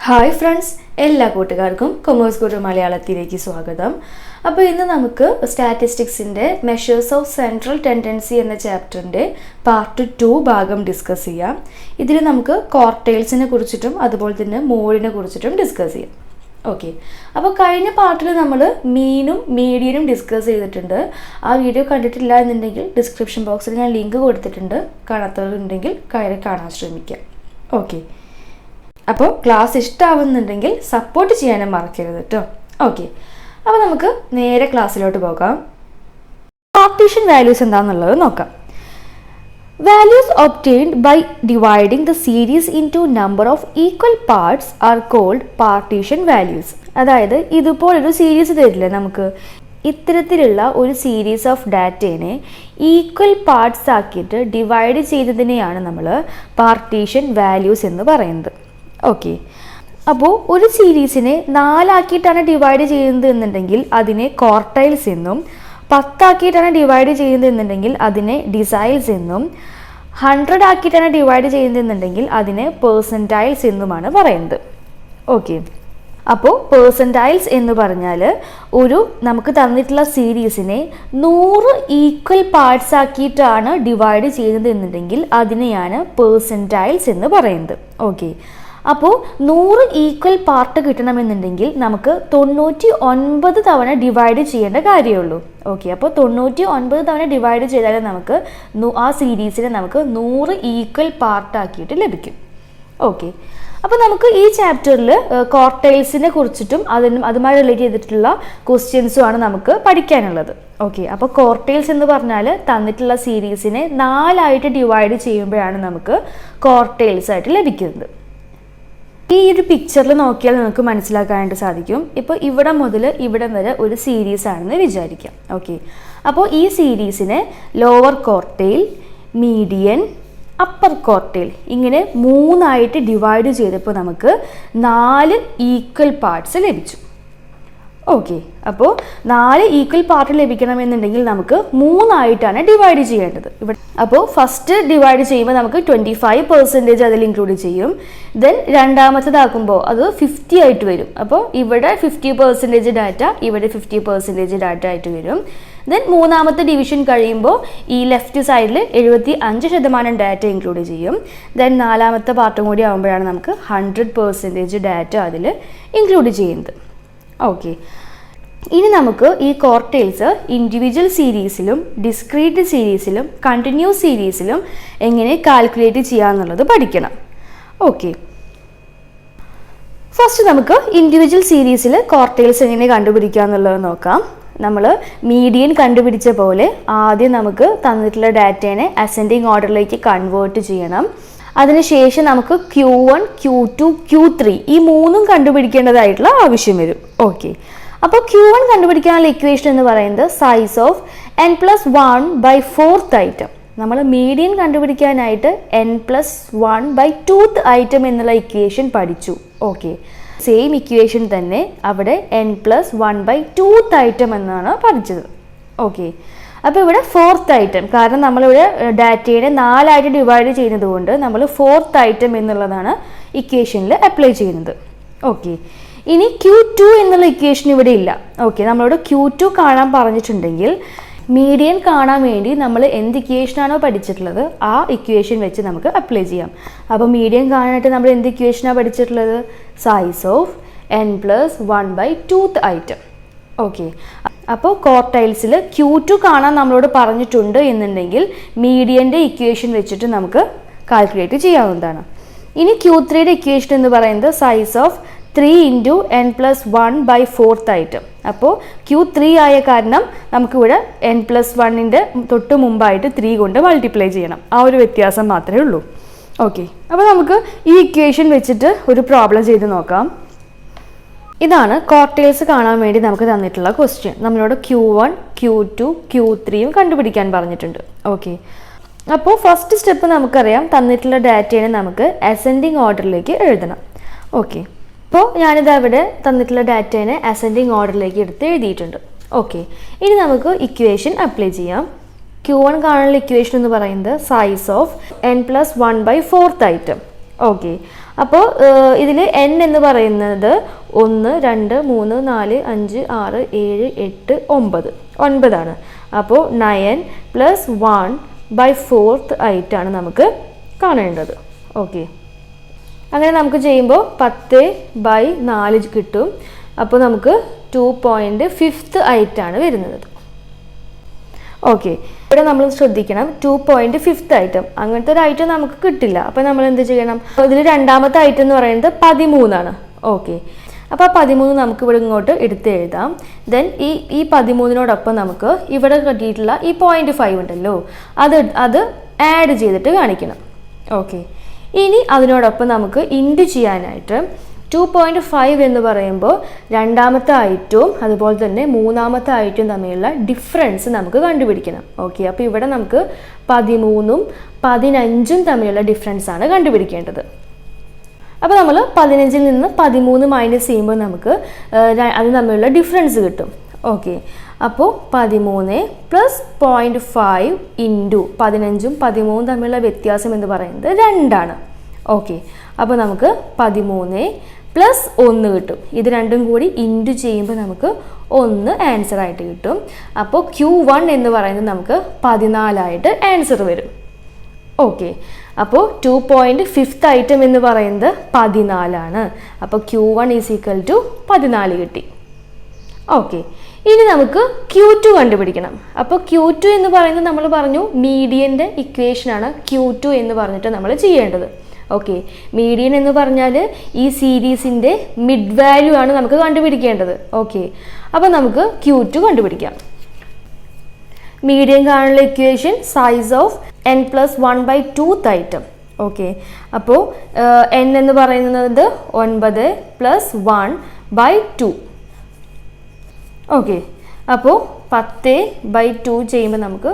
Hi friends, എല്ലാ കൂട്ടുകാർക്കും commerce ഗുരു മലയാളത്തിലേക്ക് സ്വാഗതം. അപ്പോൾ ഇന്ന് നമുക്ക് സ്റ്റാറ്റിസ്റ്റിക്സിൻ്റെ മെഷേഴ്സ് ഓഫ് സെൻട്രൽ ടെൻഡൻസി എന്ന ചാപ്റ്ററിൻ്റെ പാർട്ട് 2 ഭാഗം ഡിസ്കസ് ചെയ്യാം. ഇതിൽ നമുക്ക് ക്വാർട്ടൈൽസിനെ കുറിച്ചിട്ടും അതുപോലെ തന്നെ മോഡിനെ കുറിച്ചിട്ടും ഡിസ്കസ് ചെയ്യാം. ഓക്കെ, അപ്പോൾ കഴിഞ്ഞ പാർട്ടിൽ നമ്മൾ മീനും മീഡിയനും ഡിസ്കസ് ചെയ്തിട്ടുണ്ട്. ആ വീഡിയോ കണ്ടിട്ടില്ല എന്നുണ്ടെങ്കിൽ ഡിസ്ക്രിപ്ഷൻ ബോക്സിൽ ഞാൻ ലിങ്ക് കൊടുത്തിട്ടുണ്ട്. കാണാത്തവരുണ്ടെങ്കിൽ കയറി കാണാൻ ശ്രമിക്കാം. ഓക്കെ, അപ്പോൾ ക്ലാസ് ഇഷ്ടമാവുന്നുണ്ടെങ്കിൽ സപ്പോർട്ട് ചെയ്യാനും മറക്കരുത് കേട്ടോ. ഓക്കെ, അപ്പോൾ നമുക്ക് നേരെ ക്ലാസ്സിലോട്ട് പോകാം. പാർട്ടീഷൻ വാല്യൂസ് എന്താണെന്നുള്ളത് നോക്കാം. Values obtained by dividing the series into number of equal parts are called partition values. അതായത് ഇതുപോലൊരു സീരീസ് തരില്ലേ നമുക്ക്, ഇത്തരത്തിലുള്ള ഒരു സീരീസ് ഓഫ് ഡാറ്റേനെ ഈക്വൽ പാർട്സ് ആക്കിയിട്ട് ഡിവൈഡ് ചെയ്തതിനെയാണ് നമ്മൾ പാർട്ടീഷൻ വാല്യൂസ് എന്ന് പറയുന്നത്. ഓക്കെ, അപ്പോൾ ഒരു സീരീസിനെ 4 ആക്കിയിട്ടാണ് ഡിവൈഡ് ചെയ്യുന്നത് എന്നുണ്ടെങ്കിൽ അതിനെ ക്വാർട്ടൈൽസ് എന്നും, 10 ആക്കിയിട്ടാണ് ഡിവൈഡ് ചെയ്യുന്നത് എന്നുണ്ടെങ്കിൽ അതിനെ ഡിസൈൽസ് എന്നും, 100 ആക്കിയിട്ടാണ് ഡിവൈഡ് ചെയ്യുന്നത് എന്നുണ്ടെങ്കിൽ അതിനെ പെർസെൻറ്റൈൽസ് എന്നുമാണ് പറയുന്നത്. ഓക്കെ, അപ്പോൾ പെർസെൻറ്റൈൽസ് എന്ന് പറഞ്ഞാൽ ഒരു നമുക്ക് തന്നിട്ടുള്ള സീരീസിനെ 100 ഈക്വൽ പാർട്സ് ആക്കിയിട്ടാണ് ഡിവൈഡ് ചെയ്യുന്നത് എന്നുണ്ടെങ്കിൽ അതിനെയാണ് പെർസെൻറ്റൈൽസ് എന്ന് പറയുന്നത്. ഓക്കെ, അപ്പോൾ 100 ഈക്വൽ പാർട്ട് കിട്ടണമെന്നുണ്ടെങ്കിൽ നമുക്ക് 99 തവണ ഡിവൈഡ് ചെയ്യേണ്ട കാര്യമുള്ളൂ. ഓക്കെ, അപ്പോൾ 99 തവണ ഡിവൈഡ് ചെയ്താൽ നമുക്ക് ആ സീരീസിനെ നമുക്ക് 100 ഈക്വൽ പാർട്ടാക്കിയിട്ട് ലഭിക്കും. ഓക്കെ, അപ്പോൾ നമുക്ക് ഈ ചാപ്റ്ററിൽ ക്വാർട്ടൈൽസിനെ കുറിച്ചിട്ടും അതുമായി റിലേറ്റ് ചെയ്തിട്ടുള്ള ക്വസ്റ്റ്യൻസുമാണ് നമുക്ക് പഠിക്കാനുള്ളത്. ഓക്കെ, അപ്പോൾ ക്വാർട്ടൈൽസ് എന്ന് പറഞ്ഞാൽ തന്നിട്ടുള്ള സീരീസിനെ 4 ആയിട്ട് ഡിവൈഡ് ചെയ്യുമ്പോഴാണ് നമുക്ക് ക്വാർട്ടൈൽസ് ആയിട്ട് ലഭിക്കുന്നത്. ഈ ഒരു പിക്ചറിൽ നോക്കിയാൽ നമുക്ക് മനസ്സിലാക്കാനായിട്ട് സാധിക്കും. ഇപ്പോൾ ഇവിടെ മുതൽ ഇവിടെ വരെ ഒരു സീരീസ് ആണെന്ന് വിചാരിക്കാം. ഓക്കെ, അപ്പോൾ ഈ സീരീസിനെ lower quartile, median, upper quartile ഇങ്ങനെ 3 ആയിട്ട് ഡിവൈഡ് ചെയ്തപ്പോൾ നമുക്ക് 4 ഈക്വൽ പാർട്സ് ലഭിച്ചു. ഓക്കെ, അപ്പോൾ 4 ഈക്വൽ പാർട്ട് ലഭിക്കണമെന്നുണ്ടെങ്കിൽ നമുക്ക് 3 ആയിട്ടാണ് ഡിവൈഡ് ചെയ്യേണ്ടത്. ഇവിടെ അപ്പോൾ ഫസ്റ്റ് ഡിവൈഡ് ചെയ്യുമ്പോൾ നമുക്ക് 25% അതിൽ ഇൻക്ലൂഡ് ചെയ്യും. ദെൻ രണ്ടാമത്തേതാക്കുമ്പോൾ അത് 50 ആയിട്ട് വരും. അപ്പോൾ ഇവിടെ 50% ഡാറ്റ, ഇവിടെ 50% ഡാറ്റ ആയിട്ട് വരും. ദെൻ മൂന്നാമത്തെ ഡിവിഷൻ കഴിയുമ്പോൾ ഈ ലെഫ്റ്റ് സൈഡിൽ 75% ഡാറ്റ ഇൻക്ലൂഡ് ചെയ്യും. ദെൻ നാലാമത്തെ പാർട്ടും കൂടി ആകുമ്പോഴാണ് നമുക്ക് 100% ഡാറ്റ അതിൽ ഇൻക്ലൂഡ് ചെയ്യുന്നത്. ഓക്കെ, ഇനി നമുക്ക് ഈ ക്വാർട്ടൈൽസ് ഇൻഡിവിജ്വൽ സീരീസിലും ഡിസ്ക്രീറ്റ് സീരീസിലും കണ്ടിന്യൂസ് സീരീസിലും എങ്ങനെ കാൽക്കുലേറ്റ് ചെയ്യാമെന്നുള്ളത് പഠിക്കണം. ഓക്കെ, ഫസ്റ്റ് നമുക്ക് ഇൻഡിവിജ്വൽ സീരീസിൽ ക്വാർട്ടൈൽസ് എങ്ങനെ കണ്ടുപിടിക്കുക എന്നുള്ളത് നോക്കാം. നമ്മൾ മീഡിയൻ കണ്ടുപിടിച്ച പോലെ ആദ്യം നമുക്ക് തന്നിട്ടുള്ള ഡാറ്റേനെ അസെൻഡിങ് ഓർഡറിലേക്ക് കൺവേർട്ട് ചെയ്യണം. അതിനുശേഷം നമുക്ക് Q1, Q2, Q3 ഈ 3ഉം കണ്ടുപിടിക്കേണ്ടതായിട്ടുള്ള ആവശ്യം വരും. ഓക്കെ, അപ്പോൾ Q1 കണ്ടുപിടിക്കാനുള്ള ഇക്വേഷൻ എന്ന് പറയുന്നത് സൈസ് ഓഫ് n+1/4th ഐറ്റം. നമ്മൾ മീഡിയൻ കണ്ടുപിടിക്കാനായിട്ട് n+1/2th ഐറ്റം എന്നുള്ള ഇക്വേഷൻ പഠിച്ചു. ഓക്കെ, സെയിം ഇക്വേഷൻ തന്നെ അവിടെ n+1/2th ഐറ്റം എന്നാണ് പഠിച്ചത്. ഓക്കെ, അപ്പോൾ ഇവിടെ 4th ഐറ്റം, കാരണം നമ്മളിവിടെ ഡാറ്റയെ 4 ആയിട്ട് ഡിവൈഡ് ചെയ്യുന്നത് കൊണ്ട് നമ്മൾ 4th ഐറ്റം എന്നുള്ളതാണ് ഇക്വേഷനിൽ അപ്ലൈ ചെയ്യുന്നത്. ഓക്കെ, ഇനി Q2 എന്നുള്ള ഇക്വേഷൻ ഇവിടെ ഇല്ല. ഓക്കെ, നമ്മളിവിടെ Q2 കാണാൻ പറഞ്ഞിട്ടുണ്ടെങ്കിൽ മീഡിയൻ കാണാൻ വേണ്ടി നമ്മൾ എന്ത് ഇക്വേഷനാണോ പഠിച്ചിട്ടുള്ളത് ആ ഇക്വേഷൻ വെച്ച് നമുക്ക് അപ്ലൈ ചെയ്യാം. അപ്പോൾ മീഡിയൻ കാണാനായിട്ട് നമ്മൾ എന്ത് ഇക്വേഷനാണ് പഠിച്ചിട്ടുള്ളത്? Size of n+1/2th item. Okay, അപ്പോൾ ക്വാർട്ടൈൽസിൽ Q2 കാണാൻ നമ്മളോട് പറഞ്ഞിട്ടുണ്ട് എന്നുണ്ടെങ്കിൽ മീഡിയൻ്റെ ഇക്വേഷൻ വെച്ചിട്ട് നമുക്ക് കാൽക്കുലേറ്റ് ചെയ്യാവുന്നതാണ്. ഇനി Q3യുടെ ഇക്വേഷൻ എന്ന് പറയുന്നത് സൈസ് ഓഫ് 3 × n+1/4th ഐറ്റം. അപ്പോൾ Q3 ആയ കാരണം നമുക്കിവിടെ n+1ൻ്റെ തൊട്ട് മുമ്പായിട്ട് 3 കൊണ്ട് മൾട്ടിപ്ലൈ ചെയ്യണം. ആ ഒരു വ്യത്യാസം മാത്രമേ ഉള്ളൂ. ഓക്കെ, അപ്പോൾ നമുക്ക് ഈ ഇക്വേഷൻ വെച്ചിട്ട് ഒരു പ്രോബ്ലം ചെയ്ത് നോക്കാം. ഇതാണ് ക്വാർട്ടൈൽസ് കാണാൻ വേണ്ടി നമുക്ക് തന്നിട്ടുള്ള ക്വസ്റ്റ്യൻ. നമ്മളോട് Q1, Q2, Q3യും കണ്ടുപിടിക്കാൻ പറഞ്ഞിട്ടുണ്ട്. ഓക്കെ, അപ്പോൾ ഫസ്റ്റ് സ്റ്റെപ്പ് നമുക്കറിയാം, തന്നിട്ടുള്ള ഡാറ്റയെ നമുക്ക് അസെൻഡിങ് ഓർഡറിലേക്ക് എഴുതണം. ഓക്കെ, അപ്പോൾ ഞാനിത് അവിടെ തന്നിട്ടുള്ള ഡാറ്റയെ അസെൻഡിങ് ഓർഡറിലേക്ക് എടുത്ത് എഴുതിയിട്ടുണ്ട്. ഓക്കെ, ഇനി നമുക്ക് ഇക്വേഷൻ അപ്ലൈ ചെയ്യാം. Q1 കാണാനുള്ള ഇക്വേഷൻ എന്ന് പറയുന്നത് size of n+1/4th item. Okay, അപ്പോൾ ഇതിൽ n എന്ന് പറയുന്നത് 1 2 3 4 5 6 7 8 9 ആണ്. അപ്പോൾ 9 + 1/4 ആയിട്ടാണ് നമുക്ക് കാണേണ്ടത്. ഓക്കെ, അങ്ങനെ നമുക്ക് ചെയ്യുമ്പോൾ 10/4 കിട്ടും. അപ്പോൾ നമുക്ക് 2.5 ആയിട്ടാണ് വരുന്നത്. ഓക്കെ, ഇവിടെ നമ്മൾ ശ്രദ്ധിക്കണം 2.5 ഐറ്റം അങ്ങനത്തെ ഒരു ഐറ്റം നമുക്ക് കിട്ടില്ല. അപ്പോൾ നമ്മൾ എന്ത് ചെയ്യണം? ഇതിൽ രണ്ടാമത്തെ ഐറ്റം എന്ന് പറയുന്നത് 13 ആണ്. ഓക്കെ, അപ്പോൾ 13 നമുക്ക് ഇവിടെ ഇങ്ങോട്ട് എടുത്ത് എഴുതാം. ദെൻ ഈ 13നോടൊപ്പം നമുക്ക് ഇവിടെ കിട്ടിയിട്ടുള്ള ഈ 0.5 ഉണ്ടല്ലോ, അത് ആഡ് ചെയ്തിട്ട് കാണിക്കണം. ഓക്കെ, ഇനി അതിനോടൊപ്പം നമുക്ക് ഇൻറ്റു ചെയ്യാനായിട്ട് 2.5 എന്ന് പറയുമ്പോൾ രണ്ടാമത്തെ ഐറ്റവും അതുപോലെ തന്നെ മൂന്നാമത്തെ ഐറ്റവും തമ്മിലുള്ള ഡിഫറൻസ് നമുക്ക് കണ്ടുപിടിക്കണം. ഓക്കെ, അപ്പോൾ ഇവിടെ നമുക്ക് 13ഉം 15ഉം തമ്മിലുള്ള ഡിഫറൻസ് ആണ് കണ്ടുപിടിക്കേണ്ടത്. അപ്പോൾ നമ്മൾ 15ൽ നിന്ന് 13 മൈനസ് ചെയ്യുമ്പോൾ നമുക്ക് അത് തമ്മിലുള്ള ഡിഫറൻസ് കിട്ടും. ഓക്കെ, അപ്പോൾ 13 + 0.5 ഇൻറ്റു 15ഉം 13ഉം തമ്മിലുള്ള വ്യത്യാസം എന്ന് പറയുന്നത് 2 ആണ്. ഓക്കെ, അപ്പോൾ നമുക്ക് 13 + 1 കിട്ടും. ഇത് രണ്ടും കൂടി ഇൻറ്റു ചെയ്യുമ്പോൾ നമുക്ക് 1 ആൻസർ ആയിട്ട് കിട്ടും. അപ്പോൾ Q1 എന്ന് പറയുന്നത് നമുക്ക് 14 ആയിട്ട് ആൻസർ വരും. ഓക്കെ, അപ്പോൾ 2.5 ഐറ്റം എന്ന് പറയുന്നത് 14 ആണ്. അപ്പോൾ Q1 = 14 കിട്ടി. ഓക്കെ, ഇനി നമുക്ക് Q2 കണ്ടുപിടിക്കണം. അപ്പോൾ Q2 എന്ന് പറയുന്നത് നമ്മൾ പറഞ്ഞു മീഡിയൻ്റെ ഇക്വേഷനാണ് Q2 എന്ന് പറഞ്ഞിട്ട് നമ്മൾ ചെയ്യേണ്ടത്. ഓക്കെ, മീഡിയൻ എന്ന് പറഞ്ഞാൽ ഈ സീരീസിൻ്റെ മിഡ് വാല്യൂ ആണ് നമുക്ക് കണ്ടുപിടിക്കേണ്ടത്. ഓക്കെ, അപ്പോൾ നമുക്ക് Q2 കണ്ടുപിടിക്കാം. മീഡിയൻ കാണുന്ന equation size of n + 1/2 item. Okay, അപ്പോൾ n എന്ന് പറയുന്നത് 9 + 1/2. ഓക്കെ, അപ്പോൾ 10/2 ചെയ്യുമ്പോൾ നമുക്ക്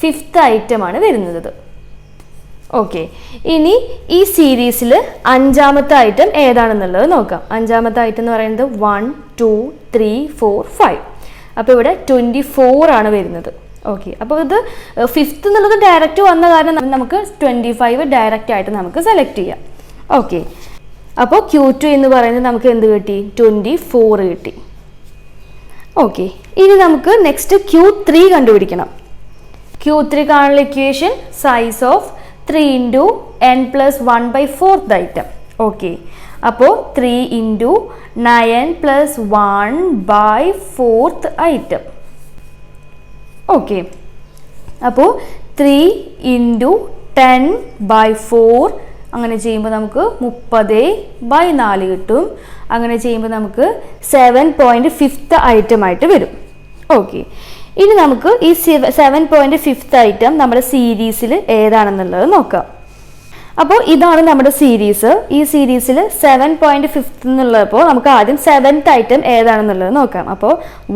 5th ഐറ്റമാണ് വരുന്നത്. ഓക്കെ, ഇനി ഈ സീരീസിൽ അഞ്ചാമത്തെ ഐറ്റം ഏതാണെന്നുള്ളത് നോക്കാം. അഞ്ചാമത്തെ ഐറ്റം എന്ന് പറയുന്നത് 1 2 3 4 5. അപ്പോൾ ഇവിടെ 24 ആണ് വരുന്നത്. ഓക്കെ, അപ്പോൾ ഇത് 5th എന്നുള്ളത് ഡയറക്റ്റ് വന്ന കാരണം നമുക്ക് 25 ഡയറക്റ്റ് ആയിട്ട് നമുക്ക് സെലക്ട് ചെയ്യാം. ഓക്കെ, അപ്പോൾ Q2 എന്ന് പറയുന്നത് നമുക്ക് എന്ത് കിട്ടി? 24 കിട്ടി. ഓക്കെ, ഇനി നമുക്ക് നെക്സ്റ്റ് Q3 കണ്ടുപിടിക്കണം. Q3 കാണുന്ന equation size of 3 × n + 1/4 item. Okay, അപ്പോൾ 3 × 9 + 1/4 ഐറ്റം. ഓക്കെ, അപ്പോൾ 3 × 10/4 അങ്ങനെ ചെയ്യുമ്പോൾ നമുക്ക് 30/4 കിട്ടും. അങ്ങനെ ചെയ്യുമ്പോൾ നമുക്ക് 7.5 ഐറ്റം ആയിട്ട് വരും. ഓക്കെ, ഇനി നമുക്ക് ഈ 7.5 ഐറ്റം നമ്മുടെ സീരീസിൽ ഏതാണെന്നുള്ളത് നോക്കാം. അപ്പോൾ ഇതാണ് നമ്മുടെ സീരീസ്. ഈ സീരീസിൽ 7.5 എന്നുള്ളപ്പോൾ നമുക്ക് ആദ്യം 7th ഐറ്റം ഏതാണെന്നുള്ളത് നോക്കാം. അപ്പോൾ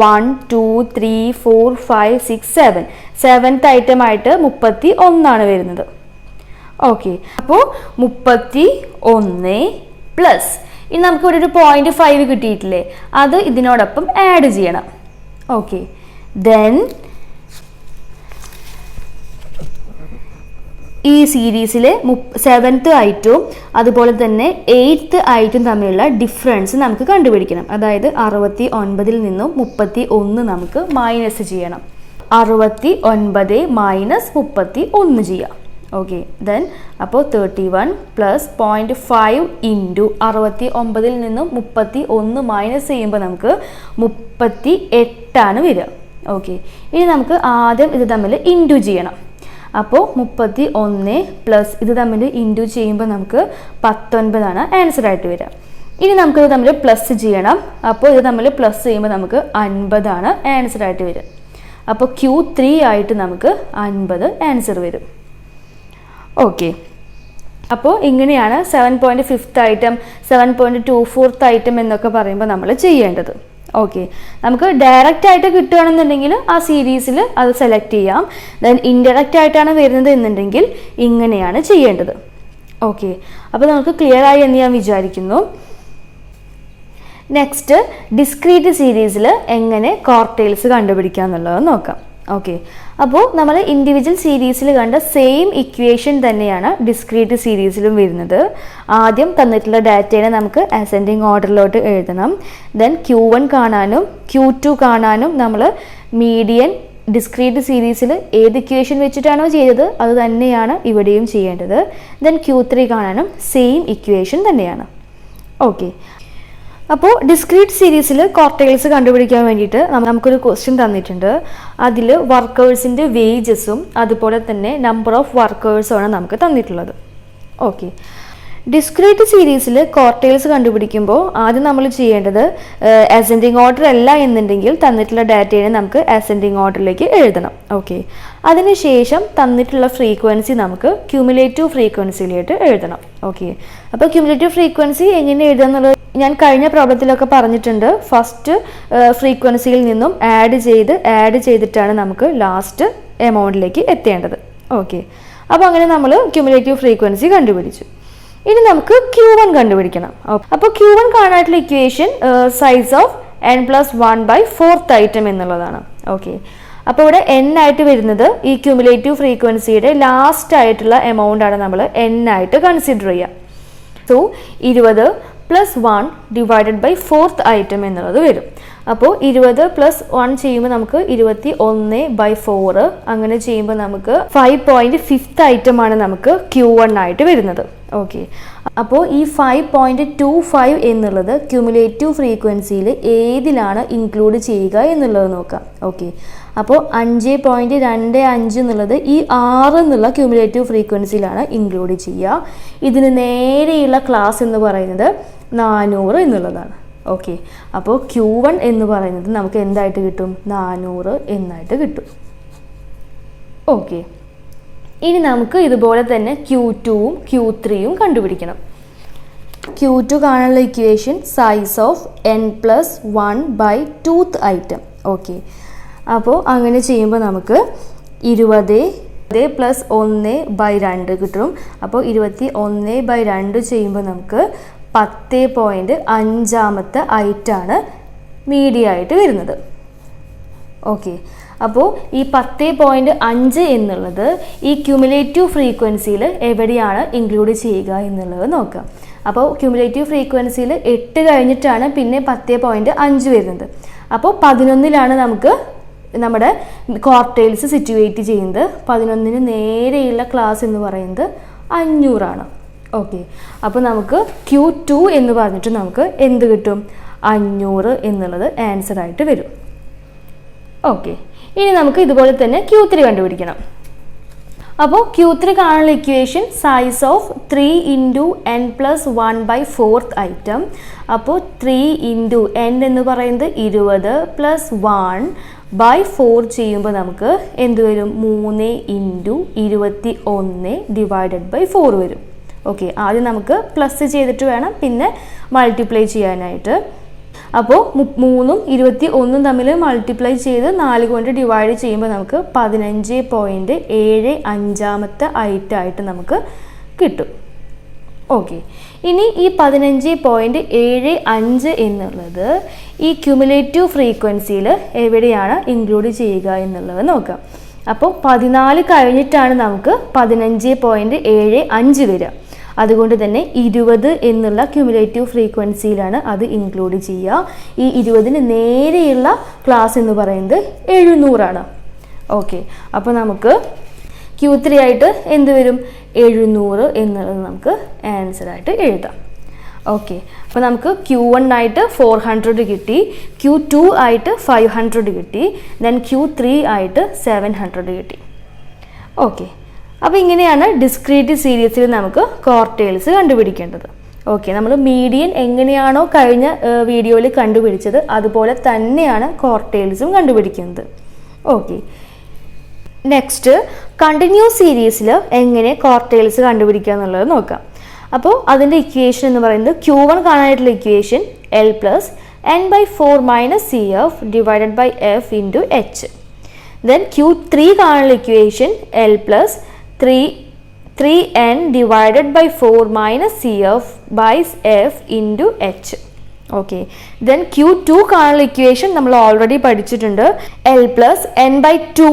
1 2 3 4 5 6 7 7th ഐറ്റം ആയിട്ട് 31 വരുന്നത്. ഓക്കെ, അപ്പോൾ 31 പ്ലസ് ഇനി നമുക്ക് ഇവിടെ ഒരു 0.5 കിട്ടിയിട്ടില്ലേ, അത് ഇതിനോടൊപ്പം ആഡ് ചെയ്യണം. ഓക്കെ, ദെൻ ഈ സീരീസിലെ 7th ഐറ്റവും അതുപോലെ തന്നെ 8th ഐറ്റവും തമ്മിലുള്ള ഡിഫറൻസ് നമുക്ക് കണ്ടുപിടിക്കണം. അതായത് 69ൽ നിന്നും 31 നമുക്ക് മൈനസ് ചെയ്യണം. 69 - 31 ചെയ്യാം. ഓക്കെ, ദെൻ അപ്പോൾ 31 + 0.5 ഇൻറ്റു 69ൽ നിന്നും 31 മൈനസ് ചെയ്യുമ്പോൾ നമുക്ക് 38 വരിക. ഓക്കെ, ഇനി നമുക്ക് ആദ്യം ഇത് തമ്മിൽ ഇൻറ്റു ചെയ്യണം. അപ്പോൾ 31 പ്ലസ് ഇത് തമ്മിൽ ഇൻറ്റു ചെയ്യുമ്പോൾ നമുക്ക് 19 ആൻസർ ആയിട്ട് വരിക. ഇനി നമുക്കിത് തമ്മിൽ പ്ലസ് ചെയ്യണം. അപ്പോൾ ഇത് തമ്മിൽ പ്ലസ് ചെയ്യുമ്പോൾ നമുക്ക് 50 ആൻസർ ആയിട്ട് വരിക. അപ്പോൾ Q3 ആയിട്ട് നമുക്ക് 50 ആൻസർ വരും. ഓക്കെ, അപ്പോൾ ഇങ്ങനെയാണ് 7.5 ഐറ്റം 7.24 ഐറ്റം എന്നൊക്കെ പറയുമ്പോൾ നമ്മൾ ചെയ്യേണ്ടത്. ഓക്കെ, നമുക്ക് ഡയറക്റ്റ് ആയിട്ട് കിട്ടുകയാണെന്നുണ്ടെങ്കിൽ ആ സീരീസിൽ അത് സെലക്ട് ചെയ്യാം. ദെൻ ഇൻഡയറക്റ്റ് ആയിട്ടാണ് വരുന്നത് എന്നുണ്ടെങ്കിൽ ഇങ്ങനെയാണ് ചെയ്യേണ്ടത്. ഓക്കെ, അപ്പോൾ നമുക്ക് ക്ലിയർ ആയി എന്ന് ഞാൻ വിചാരിക്കുന്നു. നെക്സ്റ്റ് ഡിസ്ക്രീറ്റ് സീരീസിൽ എങ്ങനെ ക്വാർട്ടൈൽസ് കണ്ടുപിടിക്കുക എന്നുള്ളത് നോക്കാം. ഓക്കെ, അപ്പോൾ നമ്മൾ ഇൻഡിവിജ്വൽ സീരീസിൽ കണ്ട സെയിം ഇക്വേഷൻ തന്നെയാണ് ഡിസ്ക്രീറ്റ് സീരീസിലും വരുന്നത്. ആദ്യം തന്നിട്ടുള്ള ഡാറ്റയെ നമുക്ക് അസെൻഡിങ് ഓർഡറിലോട്ട് എഴുതണം. ദെൻ Q1 കാണാനും Q2 കാണാനും നമ്മൾ മീഡിയൻ ഡിസ്ക്രീറ്റ് സീരീസിൽ ഏത് ഇക്വേഷൻ വെച്ചിട്ടാണോ ചെയ്തത് അത് തന്നെയാണ് ഇവിടെയും ചെയ്യേണ്ടത്. ദെൻ Q3 കാണാനും സെയിം ഇക്വേഷൻ തന്നെയാണ്. ഓക്കെ, അപ്പോൾ ഡിസ്ക്രീറ്റ് സീരീസിൽ ക്വാർട്ടൈൽസ് കണ്ടുപിടിക്കാൻ വേണ്ടിയിട്ട് നമുക്കൊരു ക്വസ്റ്റ്യൻ തന്നിട്ടുണ്ട്. അതിൽ വർക്കേഴ്സിൻ്റെ വേജസും അതുപോലെ തന്നെ നമ്പർ ഓഫ് വർക്കേഴ്സുമാണ് നമുക്ക് തന്നിട്ടുള്ളത്. ഓക്കെ, ഡിസ്ക്രീറ്റ് സീരീസിൽ ക്വാർട്ടൈൽസ് കണ്ടുപിടിക്കുമ്പോൾ ആദ്യം നമ്മൾ ചെയ്യേണ്ടത് അസെൻഡിങ് ഓർഡർ അല്ല എന്നുണ്ടെങ്കിൽ തന്നിട്ടുള്ള ഡാറ്റയെ നമുക്ക് അസെൻഡിങ് ഓർഡറിലേക്ക് എഴുതണം. ഓക്കെ, അതിനുശേഷം തന്നിട്ടുള്ള ഫ്രീക്വൻസി നമുക്ക് ക്യൂമുലേറ്റീവ് ഫ്രീക്വൻസിയിലേക്ക് എഴുതണം. ഓക്കെ, അപ്പോൾ ക്യൂമുലേറ്റീവ് ഫ്രീക്വൻസി എങ്ങനെ എഴുതുക എന്നുള്ളത് ഞാൻ കഴിഞ്ഞ പ്രോബ്ലത്തിലൊക്കെ പറഞ്ഞിട്ടുണ്ട്. ഫസ്റ്റ് ഫ്രീക്വൻസിയിൽ നിന്നും ആഡ് ചെയ്തിട്ടാണ് നമുക്ക് ലാസ്റ്റ് എമൗണ്ടിലേക്ക് എത്തേണ്ടത്. ഓക്കെ, അപ്പോൾ അങ്ങനെ നമ്മൾ ക്യൂമുലേറ്റീവ് ഫ്രീക്വൻസി കണ്ടുപിടിച്ചു. ഇനി നമുക്ക് Q1 കണ്ടുപിടിക്കണം. അപ്പോൾ Q1 കാണാനായിട്ടുള്ള equation size of n+1/4th item എന്നുള്ളതാണ്. ഓക്കെ, അപ്പോൾ ഇവിടെ n ആയിട്ട് വരുന്നത് ഈ ക്യൂമുലേറ്റീവ് ഫ്രീക്വൻസിയുടെ ലാസ്റ്റ് ആയിട്ടുള്ള എമൗണ്ട് ആണ് നമ്മൾ n ആയിട്ട് കൺസിഡർ ചെയ്യുക. So 20 + 1 divided by 4th item എന്നുള്ളത് വരും. അപ്പോൾ 20 + 1 ചെയ്യുമ്പോൾ നമുക്ക് 21/4, അങ്ങനെ ചെയ്യുമ്പോൾ നമുക്ക് 5.5th ഐറ്റമാണ് നമുക്ക് Q1 ആയിട്ട് വരുന്നത്. ഓക്കെ, അപ്പോൾ ഈ 5.25 എന്നുള്ളത് ക്യൂമുലേറ്റീവ് ഫ്രീക്വൻസിയിൽ ഏതിലാണ് ഇൻക്ലൂഡ് ചെയ്യുക എന്നുള്ളത് നോക്കാം. ഓക്കെ, അപ്പോൾ 5.25 എന്നുള്ളത് ഈ 6 എന്നുള്ള ക്യൂമുലേറ്റീവ് ഫ്രീക്വൻസിയിലാണ് ഇൻക്ലൂഡ് ചെയ്യുക. ഇതിന് നേരെയുള്ള ക്ലാസ് എന്ന് പറയുന്നത് 400 എന്നുള്ളതാണ്. ഓക്കെ, അപ്പോൾ Q1 എന്ന് പറയുന്നത് നമുക്ക് എന്തായിട്ട് കിട്ടും? 400 എന്നായിട്ട് കിട്ടും. ഓക്കെ, ഇനി നമുക്ക് ഇതുപോലെ തന്നെ Q2ഉം Q3യും കണ്ടുപിടിക്കണം. Q2 കാണാനുള്ള equation size of n+1/2th item. Okay, അപ്പോൾ അങ്ങനെ ചെയ്യുമ്പോൾ നമുക്ക് 20 + 1/2 കിട്ടും. അപ്പോൾ 21/2 ചെയ്യുമ്പോൾ നമുക്ക് 10.5th ഐറ്റാണ് മീഡിയ ആയിട്ട് വരുന്നത്. ഓക്കെ, അപ്പോൾ ഈ 10.5 എന്നുള്ളത് ഈ ക്യൂമുലേറ്റീവ് ഫ്രീക്വൻസിയിൽ എവിടെയാണ് ഇൻക്ലൂഡ് ചെയ്യുക എന്നുള്ളത് നോക്കാം. അപ്പോൾ ക്യൂമുലേറ്റീവ് ഫ്രീക്വൻസിയിൽ 8 കഴിഞ്ഞിട്ടാണ് പിന്നെ 10.5 വരുന്നത്. അപ്പോൾ 11ലാണ് നമുക്ക് നമ്മുടെ ക്വാർട്ടൈൽസ് സിറ്റുവേറ്റ് ചെയ്യുന്നത്. 11ന് നേരെയുള്ള ക്ലാസ് എന്ന് പറയുന്നത് 500 ആണ്. ഓക്കെ, അപ്പോൾ നമുക്ക് Q2 എന്ന് പറഞ്ഞിട്ട് നമുക്ക് എന്ത് കിട്ടും? 500 എന്നുള്ളത് ആൻസർ ആയിട്ട് വരും. ഓക്കെ, ഇനി നമുക്ക് ഇതുപോലെ തന്നെ Q3 കണ്ടുപിടിക്കണം. അപ്പോൾ Q3 കാണാനുള്ള equation size of 3 × n+1/4th item. അപ്പോൾ 3 × n എന്ന് പറയുന്നത് 20 + 1/4 ചെയ്യുമ്പോൾ നമുക്ക് എന്ത് വരും? 3 × 21 ഡിവൈഡഡ് ബൈ 4 വരും. ഓക്കെ, ആദ്യം നമുക്ക് പ്ലസ് ചെയ്തിട്ട് വേണം പിന്നെ മൾട്ടിപ്ലൈ ചെയ്യാനായിട്ട്. അപ്പോൾ 3ഉം 21ഉം തമ്മിൽ മൾട്ടിപ്ലൈ ചെയ്ത് 4 കൊണ്ട് ഡിവൈഡ് ചെയ്യുമ്പോൾ നമുക്ക് 15.75th ഐറ്റായിട്ട് നമുക്ക് കിട്ടും. ഓക്കെ, ഇനി ഈ 15.75 എന്നുള്ളത് ഈ ക്യൂമുലേറ്റീവ് ഫ്രീക്വൻസിയിൽ എവിടെയാണ് ഇൻക്ലൂഡ് ചെയ്യുക എന്നുള്ളത് നോക്കാം. അപ്പോൾ 14 കഴിഞ്ഞിട്ടാണ് നമുക്ക് 15.75 വരിക. അതുകൊണ്ട് തന്നെ 20 എന്നുള്ള ക്യൂമുലേറ്റീവ് ഫ്രീക്വൻസിയിലാണ് അത് ഇൻക്ലൂഡ് ചെയ്യുക. ഈ 20ന് നേരെയുള്ള ക്ലാസ് എന്ന് പറയുന്നത് 700 ആണ്. ഓക്കെ, അപ്പോൾ നമുക്ക് Q3 ആയിട്ട് എന്ത് വരും? 700 എന്നുള്ളത് നമുക്ക് ആൻസർ ആയിട്ട് എഴുതാം. ഓക്കെ, അപ്പോൾ നമുക്ക് Q1 ആയിട്ട് 400 കിട്ടി, Q2 ആയിട്ട് 500 കിട്ടി, ദെൻ Q3 ആയിട്ട് 700 കിട്ടി. ഓക്കെ, അപ്പോൾ ഇങ്ങനെയാണ് ഡിസ്ക്രീറ്റ് സീരീസിൽ നമുക്ക് ക്വാർട്ടൈൽസ് കണ്ടുപിടിക്കേണ്ടത്. ഓക്കെ, നമ്മൾ മീഡിയൻ എങ്ങനെയാണോ കഴിഞ്ഞ വീഡിയോയിൽ കണ്ടുപിടിച്ചത് അതുപോലെ തന്നെയാണ് ക്വാർട്ടൈൽസും കണ്ടുപിടിക്കുന്നത്. ഓക്കെ, നെക്സ്റ്റ് കണ്ടിന്യൂസ് സീരീസിൽ എങ്ങനെ ക്വാർട്ടൈൽസ് കണ്ടുപിടിക്കുക എന്നുള്ളത് നോക്കാം. അപ്പോൾ അതിൻ്റെ ഇക്വേഷൻ എന്ന് പറയുന്നത് Q1 കാണാനായിട്ടുള്ള equation L + n/4 - CF divided by F × H. Then Q3 കാണാനുള്ള equation L + 3n divided by 4 - CF by F × H. Okay. Then Q2 കാണുന്ന ഇക്വേഷൻ നമ്മൾ ഓൾറെഡി പഠിച്ചിട്ടുണ്ട്. L plus n/2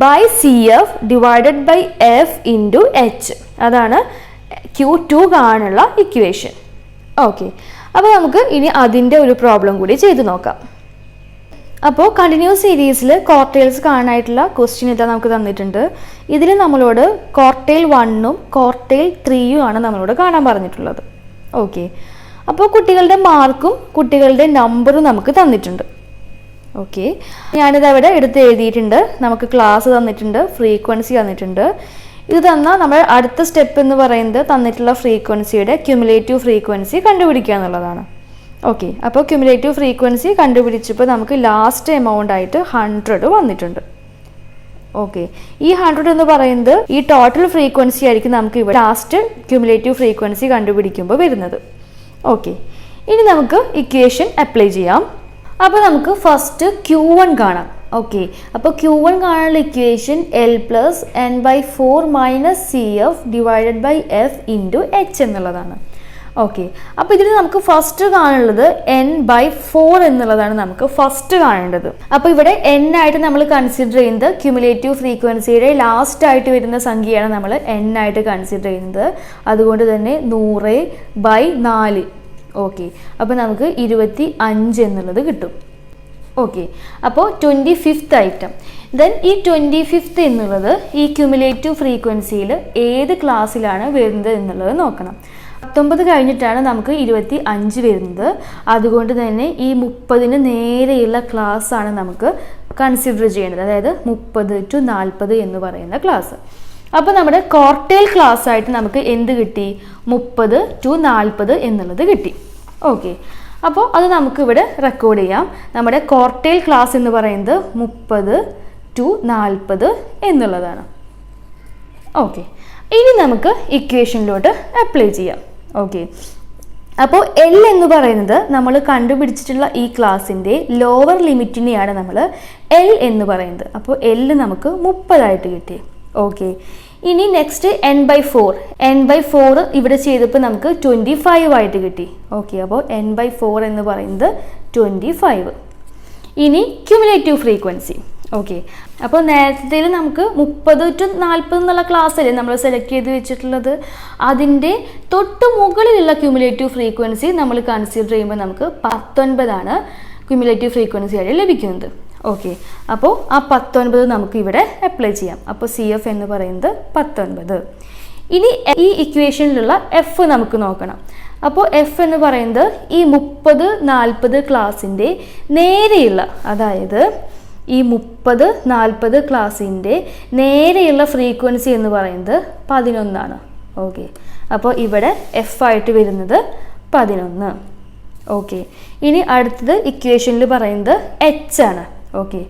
by CF divided by F into H. അതാണ് Q2 കാണുള്ള equation. Okay. അപ്പോൾ നമുക്ക് ഇനി അതിൻ്റെ ഒരു പ്രോബ്ലം കൂടി ചെയ്ത് നോക്കാം. അപ്പോൾ കണ്ടിന്യൂസ് സീരീസിൽ ക്വാർട്ടൈൽസ് കാണാനായിട്ടുള്ള ക്വസ്റ്റ്യൻ ഇതാ നമുക്ക് തന്നിട്ടുണ്ട്. ഇതിൽ നമ്മളോട് ക്വാർട്ടൈൽ 1ഉം ക്വാർട്ടൈൽ 3ഉം ആണ് നമ്മളോട് കാണാൻ പറഞ്ഞിട്ടുള്ളത്. ഓക്കെ. അപ്പോൾ കുട്ടികളുടെ മാർക്കും കുട്ടികളുടെ നമ്പറും നമുക്ക് തന്നിട്ടുണ്ട്. ഓക്കെ. ഞാനിത് അവിടെ എടുത്ത് എഴുതിയിട്ടുണ്ട്. നമുക്ക് ക്ലാസ് തന്നിട്ടുണ്ട്, ഫ്രീക്വൻസി തന്നിട്ടുണ്ട്. ഇത് തന്നാൽ നമ്മൾ അടുത്ത സ്റ്റെപ്പ് എന്ന് പറയുന്നത് തന്നിട്ടുള്ള ഫ്രീക്വൻസിയുടെ ക്യുമുലേറ്റീവ് ഫ്രീക്വൻസി കണ്ടുപിടിക്കുക എന്നുള്ളതാണ്. ഓക്കെ. അപ്പോൾ ക്യുമുലേറ്റീവ് ഫ്രീക്വൻസി കണ്ടുപിടിച്ചപ്പോൾ നമുക്ക് ലാസ്റ്റ് എമൗണ്ട് ആയിട്ട് 100 വന്നിട്ടുണ്ട്. ഓക്കെ. ഈ 100 എന്ന് പറയുന്നത് ഈ ടോട്ടൽ ഫ്രീക്വൻസി ആയിരിക്കും നമുക്ക് ഇവിടെ ലാസ്റ്റ് ക്യുമുലേറ്റീവ് ഫ്രീക്വൻസി കണ്ടുപിടിക്കുമ്പോൾ വരുന്നത്. ഓക്കെ. ഇനി നമുക്ക് ഇക്വേഷൻ അപ്ലൈ ചെയ്യാം. അപ്പോൾ നമുക്ക് ഫസ്റ്റ് Q1 കാണാം. ഓക്കെ. അപ്പോൾ Q1 കാണാനുള്ള equation L plus n/4 minus CF divided by F into H എന്നുള്ളതാണ്. ഓക്കെ. അപ്പോൾ ഇതിൽ നമുക്ക് ഫസ്റ്റ് കാണുള്ളത് n/4 എന്നുള്ളതാണ് നമുക്ക് ഫസ്റ്റ് കാണേണ്ടത്. അപ്പോൾ ഇവിടെ n ആയിട്ട് നമ്മൾ കൺസിഡർ ചെയ്യുന്നത് ക്യുമുലേറ്റീവ് ഫ്രീക്വൻസിയുടെ ലാസ്റ്റ് ആയിട്ട് വരുന്ന സംഖ്യയാണ് നമ്മൾ n ആയിട്ട് കൺസിഡർ ചെയ്യുന്നത്. അതുകൊണ്ട് തന്നെ 100/4. ഓക്കെ. അപ്പോൾ നമുക്ക് 25 എന്നുള്ളത് കിട്ടും. ഓക്കെ. അപ്പോൾ 25th ഐറ്റം. ദെൻ ഈ 25th എന്നുള്ളത് ഈ ക്യുമുലേറ്റീവ് ഫ്രീക്വൻസിയിൽ ഏത് ക്ലാസ്സിലാണ് വരുന്നത് എന്നുള്ളത് നോക്കണം. 19 കഴിഞ്ഞിട്ടാണ് നമുക്ക് 25 വരുന്നത്. അതുകൊണ്ട് തന്നെ ഈ 30-ന് നേരെയുള്ള ക്ലാസ് ആണ് നമുക്ക് കൺസിഡർ ചെയ്യേണ്ടത്. അതായത് 30 to 40 എന്ന് പറയുന്ന ക്ലാസ്. അപ്പോൾ നമ്മുടെ ക്വാർട്ടൈൽ ക്ലാസ് ആയിട്ട് നമുക്ക് എന്ത് കിട്ടി? 30 to 40 എന്നുള്ളത് കിട്ടി. ഓക്കെ. അപ്പോൾ അത് നമുക്കിവിടെ റെക്കോർഡ് ചെയ്യാം. നമ്മുടെ ക്വാർട്ടൈൽ ക്ലാസ് എന്ന് പറയുന്നത് 30 to 40 എന്നുള്ളതാണ്. ഓക്കെ. ഇനി നമുക്ക് ഇക്വേഷനിലോട്ട് അപ്ലൈ ചെയ്യാം. ഓക്കെ. അപ്പോൾ L എന്ന് പറയുന്നത് നമ്മൾ കണ്ടുപിടിച്ചിട്ടുള്ള ഈ ക്ലാസ്സിൻ്റെ ലോവർ ലിമിറ്റിനെയാണ് നമ്മൾ L എന്ന് പറയുന്നത്. അപ്പോൾ L നമുക്ക് 30 ആയിട്ട് കിട്ടി. ഓക്കെ. ഇനി നെക്സ്റ്റ് n/4 ഇവിടെ ചെയ്തപ്പോൾ നമുക്ക് 25 ആയിട്ട് കിട്ടി. ഓക്കെ. അപ്പോൾ n/4 എന്ന് പറയുന്നത് 25. ഇനി ക്യുമുലേറ്റീവ് ഫ്രീക്വൻസി. ഓക്കെ. അപ്പോൾ നേരത്തെ നമുക്ക് 30 to 40 എന്നുള്ള ക്ലാസ് അല്ലേ നമ്മൾ സെലക്ട് ചെയ്ത് വെച്ചിട്ടുള്ളത്. അതിൻ്റെ തൊട്ട് മുകളിലുള്ള ക്യുമുലേറ്റീവ് ഫ്രീക്വൻസി നമ്മൾ കൺസിഡർ ചെയ്യുമ്പോൾ നമുക്ക് 19 ക്യുമുലേറ്റീവ് ഫ്രീക്വൻസി ആയിട്ട് ലഭിക്കുന്നത്. ഓക്കെ. അപ്പോൾ ആ 19 നമുക്ക് ഇവിടെ അപ്ലൈ ചെയ്യാം. അപ്പോൾ CF എന്ന് പറയുന്നത് 19. ഇനി ഈ ഇക്വേഷനിലുള്ള F നമുക്ക് നോക്കണം. അപ്പോൾ F എന്ന് പറയുന്നത് ഈ 30-40 ക്ലാസ്സിൻ്റെ നേരെയുള്ള, അതായത് ഈ 30-40 ക്ലാസ്സിൻ്റെ നേരെയുള്ള ഫ്രീക്വൻസി എന്ന് പറയുന്നത് 11. ഓക്കെ. അപ്പോൾ ഇവിടെ F ആയിട്ട് വരുന്നത് 11. ഓക്കെ. ഇനി അടുത്തത് ഇക്വേഷനിൽ പറയുന്നത് H ആണ്. ഓക്കെ.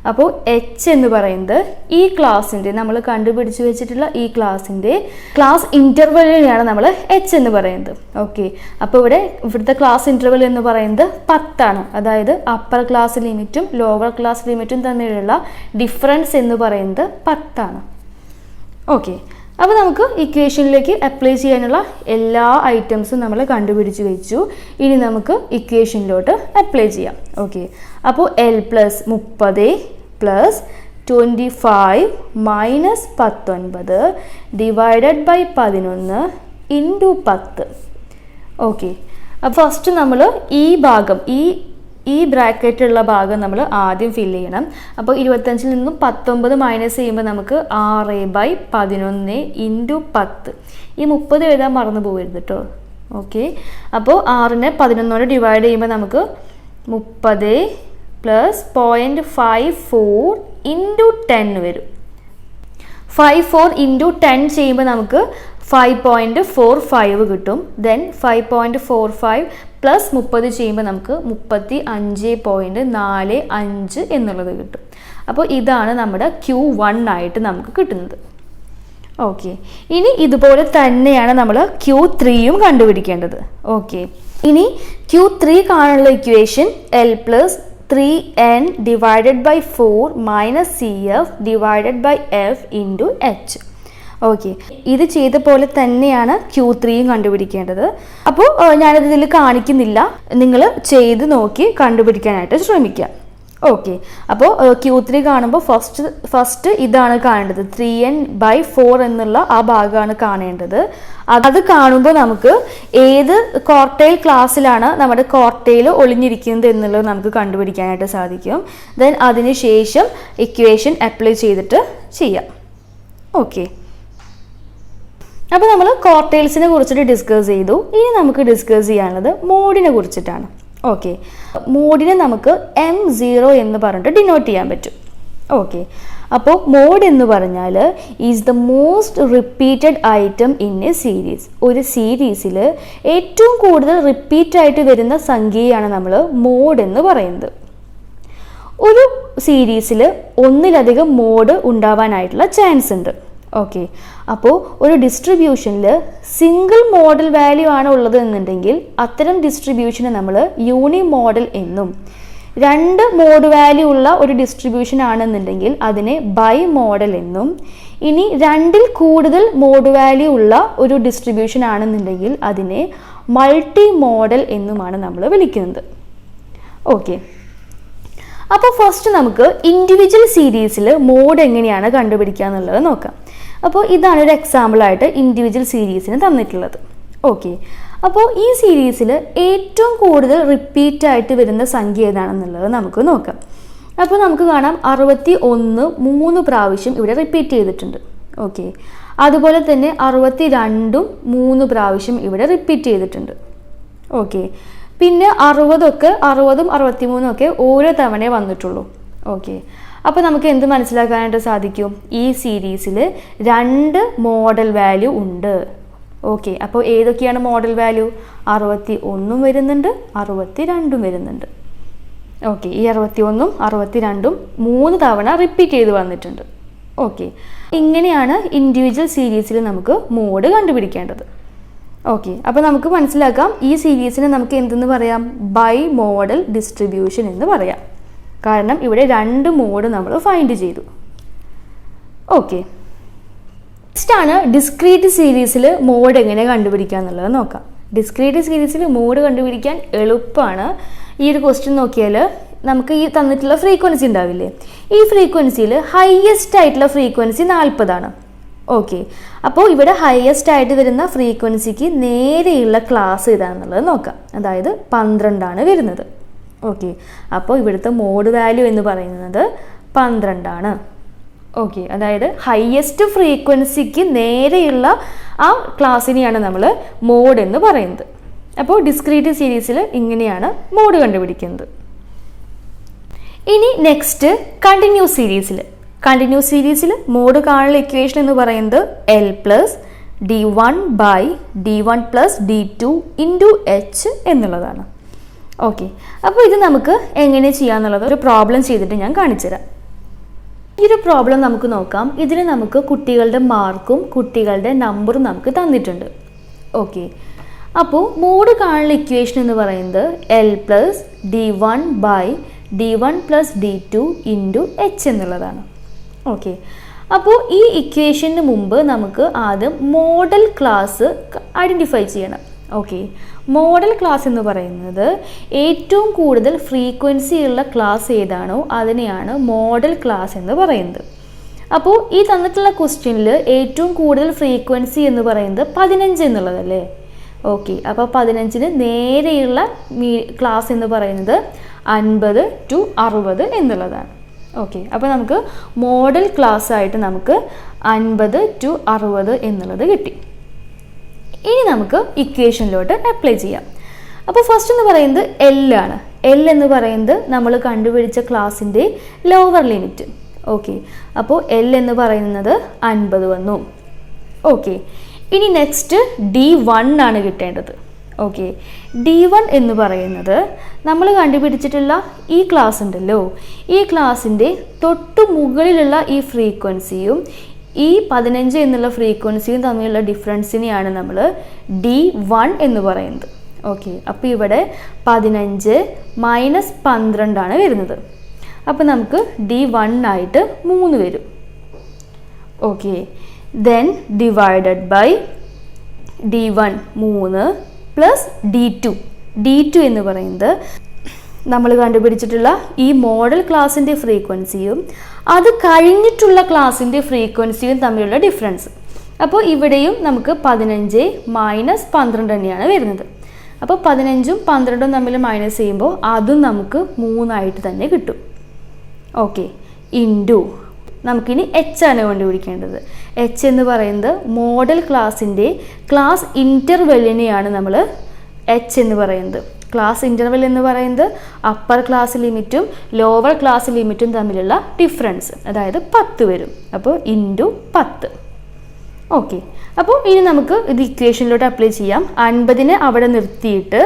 അപ്പോൾ H എന്ന് പറയുന്നത് ഈ ക്ലാസ്സിൻ്റെ നമ്മൾ കണ്ടുപിടിച്ച് വെച്ചിട്ടുള്ള ഈ ക്ലാസ്സിൻ്റെ ക്ലാസ് ഇൻ്റർവെല്ലിനെയാണ് നമ്മൾ H എന്ന് പറയുന്നത്. ഓക്കെ. അപ്പോൾ ഇവിടുത്തെ ക്ലാസ് ഇൻ്റർവെൽ എന്ന് പറയുന്നത് 10. അതായത് അപ്പർ ക്ലാസ് ലിമിറ്റും ലോവർ ക്ലാസ് ലിമിറ്റും തമ്മിലുള്ള ഡിഫറൻസ് എന്ന് പറയുന്നത് 10. ഓക്കെ. അപ്പോൾ നമുക്ക് ഇക്വേഷനിലേക്ക് അപ്ലൈ ചെയ്യാനുള്ള എല്ലാ ഐറ്റംസും നമ്മൾ കണ്ടുപിടിച്ച് വെച്ചു. ഇനി നമുക്ക് ഇക്വേഷനിലോട്ട് അപ്ലൈ ചെയ്യാം. ഓക്കെ. അപ്പോൾ L plus 30 plus 25 minus 19 divided by 11 into 10. Okay. അപ്പോൾ ഫസ്റ്റ് നമ്മൾ ഈ ഭാഗം ഈ ബ്രാക്കറ്റുള്ള ഭാഗം നമ്മൾ ആദ്യം ഫില്ല് ചെയ്യണം. അപ്പോൾ 25-ൽ നിന്നും 19 മൈനസ് ചെയ്യുമ്പോൾ നമുക്ക് 6/11 ഇൻറ്റു 10. ഈ 30 എഴുതാൻ മറന്നു പോകരുത് കേട്ടോ. ഓക്കെ. അപ്പോൾ 6-നെ 11 ഡിവൈഡ് ചെയ്യുമ്പോൾ നമുക്ക് 30 പ്ലസ് 0.54 ഇൻറ്റു 10 വരും. 54 ഇൻറ്റു 10 ചെയ്യുമ്പോൾ നമുക്ക് 5.45 കിട്ടും. ദെൻ 5.45 പ്ലസ് 30 ചെയ്യുമ്പോൾ നമുക്ക് 35.45 എന്നുള്ളത് കിട്ടും. അപ്പോൾ ഇതാണ് നമ്മുടെ Q1 ആയിട്ട് നമുക്ക് കിട്ടുന്നത്. ഓക്കെ. ഇനി ഇതുപോലെ തന്നെയാണ് നമ്മൾ Q3യും കണ്ടുപിടിക്കേണ്ടത്. ഓക്കെ. ഇനി Q3 കാണാനുള്ള equation L plus 3n divided by 4 minus CF divided by F into H. Okay, ഇത് ചെയ്ത പോലെ തന്നെയാണ് Q3യും കണ്ടുപിടിക്കേണ്ടത്. അപ്പോൾ ഞാനതിൽ കാണിക്കുന്നില്ല, നിങ്ങൾ ചെയ്ത് നോക്കി കണ്ടുപിടിക്കാനായിട്ട് ശ്രമിക്കുക. ഓക്കെ, അപ്പോൾ Q3 കാണുമ്പോൾ ഫസ്റ്റ് ഇതാണ് കാണേണ്ടത്, 3n/4 എന്നുള്ള ആ ഭാഗമാണ് കാണേണ്ടത്. അത് കാണുമ്പോൾ നമുക്ക് ഏത് ക്വാർട്ടൈൽ ക്ലാസ്സിലാണ് നമ്മുടെ ക്വാർട്ടൈൽ ഒളിഞ്ഞിരിക്കുന്നത് എന്നുള്ളത് നമുക്ക് കണ്ടുപിടിക്കാനായിട്ട് സാധിക്കും. ദെൻ അതിനുശേഷം ഇക്വേഷൻ അപ്ലൈ ചെയ്തിട്ട് ചെയ്യാം. ഓക്കെ, അപ്പോൾ നമ്മൾ ക്വാർട്ടൈൽസിനെ കുറിച്ചിട്ട് ഡിസ്കസ് ചെയ്തു. ഇനി നമുക്ക് ഡിസ്കസ് ചെയ്യാനുള്ളത് മോഡിനെ കുറിച്ചിട്ടാണ്. ഓക്കെ, മോഡിനെ നമുക്ക് M0 എന്ന് പറഞ്ഞിട്ട് ഡിനോട്ട് ചെയ്യാൻ പറ്റും. ഓക്കെ, അപ്പോൾ മോഡ് എന്ന് പറഞ്ഞാൽ is the most repeated item in A series. ഒരു സീരീസിൽ ഏറ്റവും കൂടുതൽ റിപ്പീറ്റായിട്ട് വരുന്ന സംഖ്യയാണ് നമ്മൾ മോഡ് എന്ന് പറയുന്നത്. ഒരു സീരീസിൽ ഒന്നിലധികം മോഡ് ഉണ്ടാവാനായിട്ടുള്ള ചാൻസ് ഉണ്ട്. ഓക്കെ, അപ്പോൾ ഒരു ഡിസ്ട്രിബ്യൂഷനിൽ സിംഗിൾ മോഡൽ വാല്യൂ ആണ് ഉള്ളത് എന്നുണ്ടെങ്കിൽ അത്തരം ഡിസ്ട്രിബ്യൂഷനെ നമ്മൾ യൂണി മോഡൽ എന്നും, 2 മോഡ് വാല്യൂ ഉള്ള ഒരു ഡിസ്ട്രിബ്യൂഷൻ ആണെന്നുണ്ടെങ്കിൽ അതിനെ ബൈ മോഡൽ എന്നും, ഇനി 2ൽ കൂടുതൽ മോഡ് വാല്യൂ ഉള്ള ഒരു ഡിസ്ട്രിബ്യൂഷൻ ആണെന്നുണ്ടെങ്കിൽ അതിനെ മൾട്ടി മോഡൽ എന്നുമാണ് നമ്മൾ വിളിക്കുന്നത്. ഓക്കെ, അപ്പോൾ ഫസ്റ്റ് നമുക്ക് ഇൻഡിവിജ്വൽ സീരീസിൽ മോഡ് എങ്ങനെയാണ് കണ്ടുപിടിക്കുക എന്നുള്ളത് നോക്കാം. അപ്പോൾ ഇതാണ് ഒരു എക്സാമ്പിളായിട്ട് ഇൻഡിവിജ്വൽ സീരീസിന് തന്നിട്ടുള്ളത്. ഓക്കെ, അപ്പോൾ ഈ സീരീസിൽ ഏറ്റവും കൂടുതൽ റിപ്പീറ്റായിട്ട് വരുന്ന സംഖ്യ ഏതാണെന്നുള്ളത് നമുക്ക് നോക്കാം. അപ്പോൾ നമുക്ക് കാണാം 61 3 പ്രാവശ്യം ഇവിടെ റിപ്പീറ്റ് ചെയ്തിട്ടുണ്ട്. ഓക്കെ, അതുപോലെ തന്നെ 62 3 പ്രാവശ്യം ഇവിടെ റിപ്പീറ്റ് ചെയ്തിട്ടുണ്ട്. ഓക്കെ, പിന്നെ 60ഉം 63ഉം ഒക്കെ ഓരോ തവണ വന്നിട്ടുള്ളൂ. ഓക്കെ, അപ്പോൾ നമുക്ക് എന്ത് മനസ്സിലാക്കാനായിട്ട് സാധിക്കും? ഈ സീരീസിൽ 2 മോഡൽ വാല്യൂ ഉണ്ട്. ഓക്കെ, അപ്പോൾ ഏതൊക്കെയാണ് മോഡൽ വാല്യൂ? 61 വരുന്നുണ്ട്, 62 വരുന്നുണ്ട്. ഓക്കെ, ഈ 61ഉം 62ഉം 3 തവണ റിപ്പീറ്റ് ചെയ്ത് വന്നിട്ടുണ്ട്. ഓക്കെ, ഇങ്ങനെയാണ് ഇൻഡിവിജ്വൽ സീരീസിൽ നമുക്ക് മോഡ് കണ്ടുപിടിക്കേണ്ടത്. ഓക്കെ, അപ്പോൾ നമുക്ക് മനസ്സിലാക്കാം ഈ സീരീസിനെ നമുക്ക് എന്തെന്ന് പറയാം? ബൈ മോഡൽ ഡിസ്ട്രിബ്യൂഷൻ എന്ന് പറയാം. കാരണം ഇവിടെ 2 മോഡ് നമ്മൾ ഫൈൻഡ് ചെയ്തു. ഓക്കെ, നെക്സ്റ്റ് ആണ് ഡിസ്ക്രീറ്റ് സീരീസിൽ മോഡ് എങ്ങനെ കണ്ടുപിടിക്കുക എന്നുള്ളത് നോക്കാം. ഡിസ്ക്രീറ്റ് സീരീസിൽ മോഡ് കണ്ടുപിടിക്കാൻ എളുപ്പമാണ്. ഈ ഒരു ക്വസ്റ്റ്യൻ നോക്കിയാൽ നമുക്ക് ഈ തന്നിട്ടുള്ള ഫ്രീക്വൻസി ഉണ്ടാവില്ലേ, ഈ ഫ്രീക്വൻസിയിൽ ഹയസ്റ്റ് ആയിട്ടുള്ള ഫ്രീക്വൻസി 40 ആണ്. ഓക്കെ, അപ്പോൾ ഇവിടെ ഹയസ്റ്റ് ആയിട്ട് വരുന്ന ഫ്രീക്വൻസിക്ക് നേരെയുള്ള ക്ലാസ് ഏതാണെന്നുള്ളത് നോക്കാം. അതായത് 12 ആണ് വരുന്നത്. ഓക്കെ, അപ്പോൾ ഇവിടുത്തെ മോഡ് വാല്യൂ എന്ന് പറയുന്നത് 12 ആണ്. ഓക്കെ, അതായത് ഹയസ്റ്റ് ഫ്രീക്വൻസിക്ക് നേരെയുള്ള ആ ക്ലാസ്സിനെയാണ് നമ്മൾ മോഡ് എന്ന് പറയുന്നത്. അപ്പോൾ ഡിസ്ക്രീറ്റ് സീരീസിൽ ഇങ്ങനെയാണ് മോഡ് കണ്ടുപിടിക്കുന്നത്. ഇനി നെക്സ്റ്റ് കണ്ടിന്യൂസ് സീരീസിൽ മോഡ് കാണുന്ന ഇക്വേഷൻ എന്ന് പറയുന്നത് L+D1/D1+D2 × H എന്നുള്ളതാണ്. ഓക്കെ, അപ്പോൾ ഇത് നമുക്ക് എങ്ങനെ ചെയ്യാന്നുള്ളത് ഒരു പ്രോബ്ലം ചെയ്തിട്ട് ഞാൻ കാണിച്ചുതരാം. ഈ ഒരു പ്രോബ്ലം നമുക്ക് നോക്കാം. ഇതിന് നമുക്ക് കുട്ടികളുടെ മാർക്കും കുട്ടികളുടെ നമ്പറും നമുക്ക് തന്നിട്ടുണ്ട്. ഓക്കെ, അപ്പോൾ മോഡ് കാണുന്ന ഇക്വേഷൻ എന്ന് പറയുന്നത് L+D1/D1+D2 × H എന്നുള്ളതാണ്. ഓക്കെ, അപ്പോൾ ഈ ഇക്വേഷന് മുമ്പ് നമുക്ക് ആദ്യം മോഡൽ ക്ലാസ് ഐഡൻറ്റിഫൈ ചെയ്യണം. ഓക്കെ, മോഡൽ ക്ലാസ് എന്ന് പറയുന്നത് ഏറ്റവും കൂടുതൽ ഫ്രീക്വൻസി ഉള്ള ക്ലാസ് ഏതാണോ അതിനെയാണ് മോഡൽ ക്ലാസ് എന്ന് പറയുന്നത്. അപ്പോൾ ഈ തന്നിട്ടുള്ള ക്വസ്റ്റ്യനിൽ ഏറ്റവും കൂടുതൽ ഫ്രീക്വൻസി എന്ന് പറയുന്നത് 15 എന്നുള്ളതല്ലേ. ഓക്കെ, അപ്പോൾ 15ന് നേരെയുള്ള ക്ലാസ് എന്ന് പറയുന്നത് 50 to 60 എന്നുള്ളതാണ്. ഓക്കെ, അപ്പോൾ നമുക്ക് മോഡൽ ക്ലാസ് ആയിട്ട് നമുക്ക് 50 to 60 എന്നുള്ളത് കിട്ടി. ഇനി നമുക്ക് ഇക്വേഷനിലോട്ട് അപ്ലൈ ചെയ്യാം. അപ്പോൾ ഫസ്റ്റ് എന്ന് പറയുന്നത് L ആണ്. L എന്ന് പറയുന്നത് നമ്മൾ കണ്ടുപിടിച്ച ക്ലാസിൻ്റെ ലോവർ ലിമിറ്റ്. ഓക്കെ, അപ്പോൾ L എന്ന് പറയുന്നത് 50 വന്നു. ഓക്കെ, ഇനി നെക്സ്റ്റ് D1 ആണ് കിട്ടേണ്ടത്. ഓക്കെ, D1 എന്ന് പറയുന്നത് നമ്മൾ കണ്ടുപിടിച്ചിട്ടുള്ള ഈ ക്ലാസ് ഉണ്ടല്ലോ, ഈ ക്ലാസ്സിൻ്റെ തൊട്ടു മുകളിലുള്ള ഈ ഫ്രീക്വൻസിയും ഈ 15 എന്നുള്ള ഫ്രീക്വൻസിയും തമ്മിലുള്ള ഡിഫറൻസിനെയാണ് നമ്മൾ D1 എന്ന് പറയുന്നത്. ഓക്കെ, അപ്പോൾ ഇവിടെ 15 - 12 ആണ് വരുന്നത്. അപ്പോൾ നമുക്ക് D1 ആയിട്ട് 3 വരും. Okay, then divided by D1 3 plus D2 എന്ന് പറയുന്നത് നമ്മൾ കണ്ടുപിടിച്ചിട്ടുള്ള ഈ മോഡൽ ക്ലാസിൻ്റെ ഫ്രീക്വൻസിയും അത് കഴിഞ്ഞിട്ടുള്ള ക്ലാസിൻ്റെ ഫ്രീക്വൻസിയും തമ്മിലുള്ള ഡിഫറൻസ്. അപ്പോൾ ഇവിടെയും നമുക്ക് 15 മൈനസ് 12 തന്നെയാണ് വരുന്നത്. അപ്പോൾ 15ഉം 12ഉം തമ്മിൽ മൈനസ് ചെയ്യുമ്പോൾ അതും നമുക്ക് 3 ആയിട്ട് തന്നെ കിട്ടും. ഓക്കെ, ഇൻറ്റു നമുക്കിനി എച്ച് ആണ് കണ്ടുപിടിക്കേണ്ടത്. എച്ച് എന്ന് പറയുന്നത് മോഡൽ ക്ലാസിൻ്റെ ക്ലാസ് ഇൻ്റർവെല്ലിനെയാണ് നമ്മൾ എച്ച് എന്ന് പറയുന്നത്. ക്ലാസ് ഇൻ്റർവെൽ എന്ന് പറയുന്നത് അപ്പർ ക്ലാസ് ലിമിറ്റും ലോവർ ക്ലാസ് ലിമിറ്റും തമ്മിലുള്ള ഡിഫറൻസ്, അതായത് 10 വരും. അപ്പോൾ ഇൻറ്റു 10. ഓക്കെ, അപ്പോൾ ഇനി നമുക്ക് ഇത് ഇക്വേഷനിലോട്ട് അപ്ലൈ ചെയ്യാം. 50നെ അവിടെ നിർത്തിയിട്ട്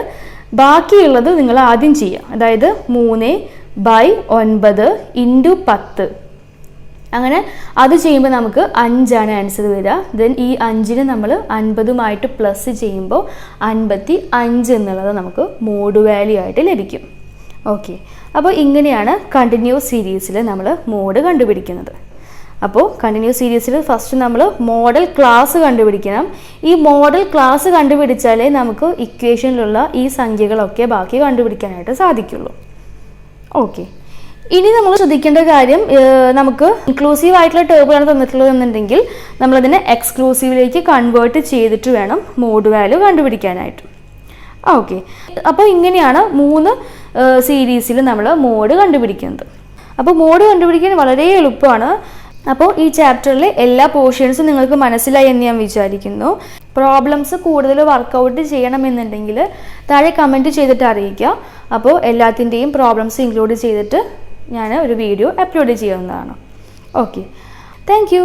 ബാക്കിയുള്ളത് നിങ്ങൾ ആദ്യം ചെയ്യാം. അതായത് 3/9 ഇൻറ്റു 10. അങ്ങനെ അത് ചെയ്യുമ്പോൾ നമുക്ക് 5 ആൻസർ വരിക. ദെൻ ഈ 5ന് നമ്മൾ 50ഉമായിട്ട് പ്ലസ് ചെയ്യുമ്പോൾ 55 എന്നുള്ളത് നമുക്ക് മോഡ് വാല്യൂ ആയിട്ട് ലഭിക്കും. ഓക്കെ, അപ്പോൾ ഇങ്ങനെയാണ് കണ്ടിന്യൂസ് സീരീസിൽ നമ്മൾ മോഡ് കണ്ടുപിടിക്കുന്നത്. അപ്പോൾ കണ്ടിന്യൂസ് സീരീസിൽ ഫസ്റ്റ് നമ്മൾ മോഡൽ ക്ലാസ് കണ്ടുപിടിക്കണം. ഈ മോഡൽ ക്ലാസ് കണ്ടുപിടിച്ചാലേ നമുക്ക് ഇക്വേഷനിലുള്ള ഈ സംഖ്യകളൊക്കെ ബാക്കി കണ്ടുപിടിക്കാനായിട്ട് സാധിക്കുള്ളൂ. ഓക്കെ, ഇനി നമ്മൾ ശ്രദ്ധിക്കേണ്ട കാര്യം, നമുക്ക് ഇൻക്ലൂസീവ് ആയിട്ടുള്ള ടേബിളാണ് തന്നിട്ടുള്ളത് എന്നുണ്ടെങ്കിൽ നമ്മളതിനെ എക്സ്ക്ലൂസീവിലേക്ക് കൺവേർട്ട് ചെയ്തിട്ട് വേണം മോഡ് വാല്യൂ കണ്ടുപിടിക്കാനായിട്ട്. ഓക്കെ, അപ്പോൾ ഇങ്ങനെയാണ് 3 സീരീസിൽ നമ്മൾ മോഡ് കണ്ടുപിടിക്കുന്നത്. അപ്പോൾ മോഡ് കണ്ടുപിടിക്കാൻ വളരെ എളുപ്പമാണ്. അപ്പോൾ ഈ ചാപ്റ്ററിലെ എല്ലാ പോർഷൻസും നിങ്ങൾക്ക് മനസ്സിലായി എന്ന് ഞാൻ വിചാരിക്കുന്നു. പ്രോബ്ലംസ് കൂടുതൽ വർക്കൗട്ട് ചെയ്യണമെന്നുണ്ടെങ്കിൽ താഴെ കമൻറ്റ് ചെയ്തിട്ട് അറിയിക്കുക. അപ്പോൾ എല്ലാത്തിൻ്റെയും പ്രോബ്ലംസ് ഇൻക്ലൂഡ് ചെയ്തിട്ട് ഞാൻ ഒരു വീഡിയോ അപ്ലോഡ് ചെയ്യുന്നതാണ്. Okay, thank you.